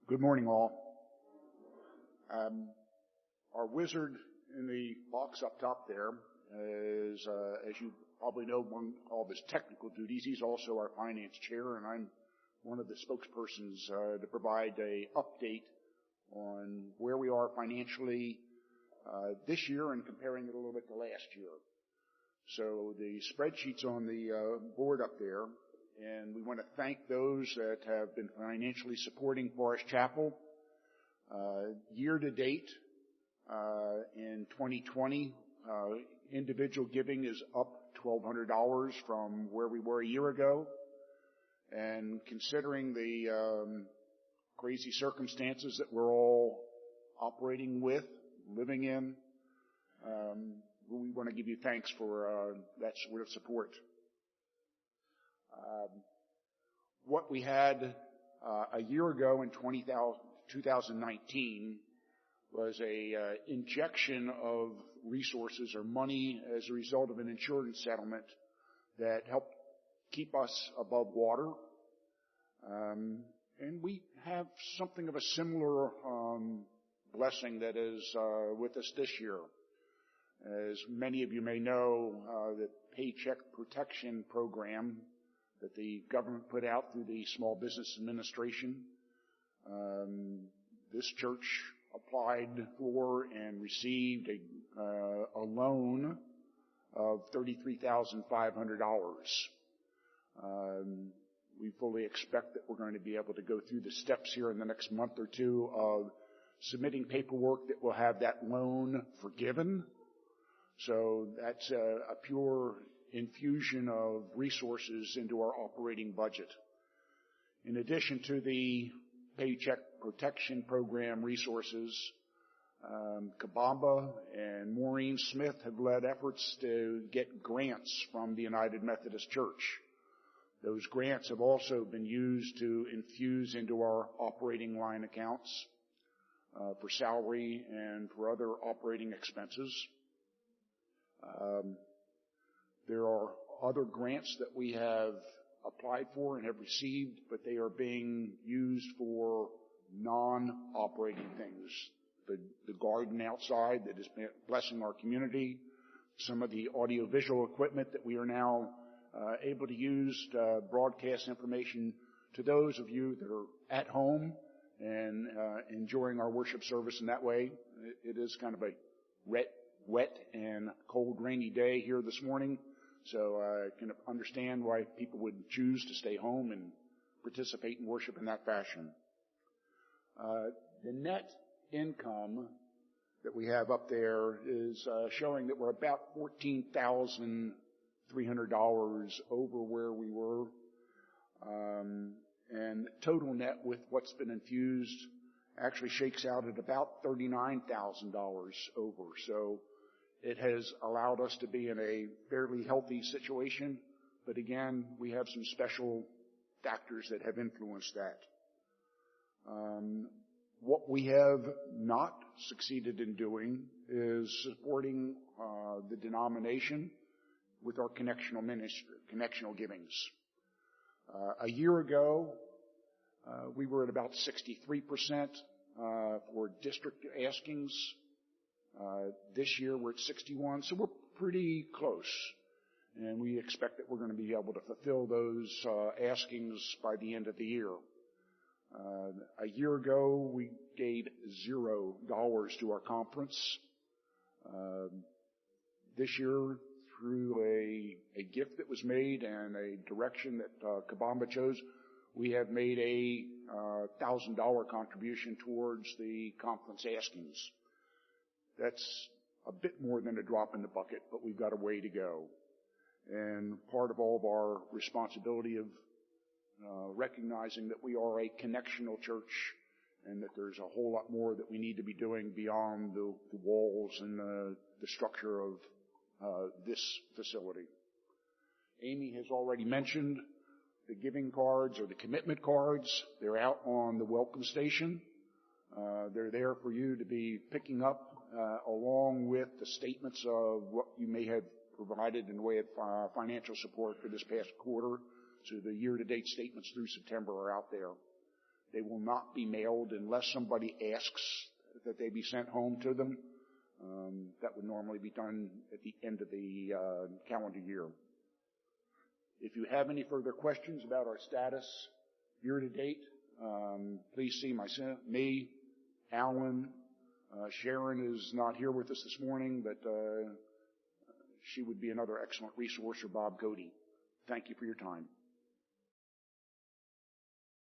Good morning, all. Our wizard in the box up top there is, as you probably know, among all of his technical duties, he's also our finance chair, and I'm one of the spokespersons to provide a update on where we are financially this year and comparing it a little bit to last year. So the spreadsheet's on the board up there, and we want to thank those that have been financially supporting Forest Chapel. Year to date, in 2020, individual giving is up $1,200 from where we were a year ago. And considering the crazy circumstances that we're all operating with, living in, we want to give you thanks for that sort of support. What we had a year ago in 2019 was a injection of resources or money as a result of an insurance settlement that helped keep us above water. And we have something of a similar blessing that is with us this year. As many of you may know, the Paycheck Protection program that the government put out through the Small Business Administration, this church applied for and received a loan of $33,500. We fully expect that we're going to be able to go through the steps here in the next month or two of submitting paperwork that will have that loan forgiven. So that's a pure infusion of resources into our operating budget. In addition to the Paycheck Protection Program resources, Kabamba and Maureen Smith have led efforts to get grants from the United Methodist Church. Those grants have also been used to infuse into our operating line accounts for salary and for other operating expenses. There are other grants that we have applied for and have received, but they are being used for non-operating things. The garden outside that is blessing our community, some of the audiovisual equipment that we are now able to use to broadcast information to those of you that are at home and enjoying our worship service in that way. It is kind of a wet and cold, rainy day here this morning, so I can understand why people would choose to stay home and participate in worship in that fashion. The net income that we have up there is showing that we're about $14,300 over where we were, and total net with what's been infused actually shakes out at about $39,000 over. So it has allowed us to be in a fairly healthy situation, but again, we have some special factors that have influenced that. What we have not succeeded in doing is supporting the denomination with our connectional ministry, connectional givings. A year ago, we were at about 63% for district askings. This year we're at 61%, so we're pretty close. And we expect that we're going to be able to fulfill those askings by the end of the year. A year ago, we gave $0 to our conference. This year, through a gift that was made and a direction that Kabamba chose, we have made a $1,000 contribution towards the conference askings. That's a bit more than a drop in the bucket, but we've got a way to go. And part of all of our responsibility of recognizing that we are a connectional church and that there's a whole lot more that we need to be doing beyond the walls and the structure of this facility. Amy has already mentioned the giving cards or the commitment cards. They're out on the welcome station. They're there for you to be picking up along with the statements of what you may have provided in the way of financial support for this past quarter. So the year-to-date statements through September are out there. They will not be mailed unless somebody asks that they be sent home to them. That would normally be done at the end of the calendar year. If you have any further questions about our status year to date, please see me, Alan. Sharon is not here with us this morning, but she would be another excellent resource, or Bob Cody. Thank you for your time.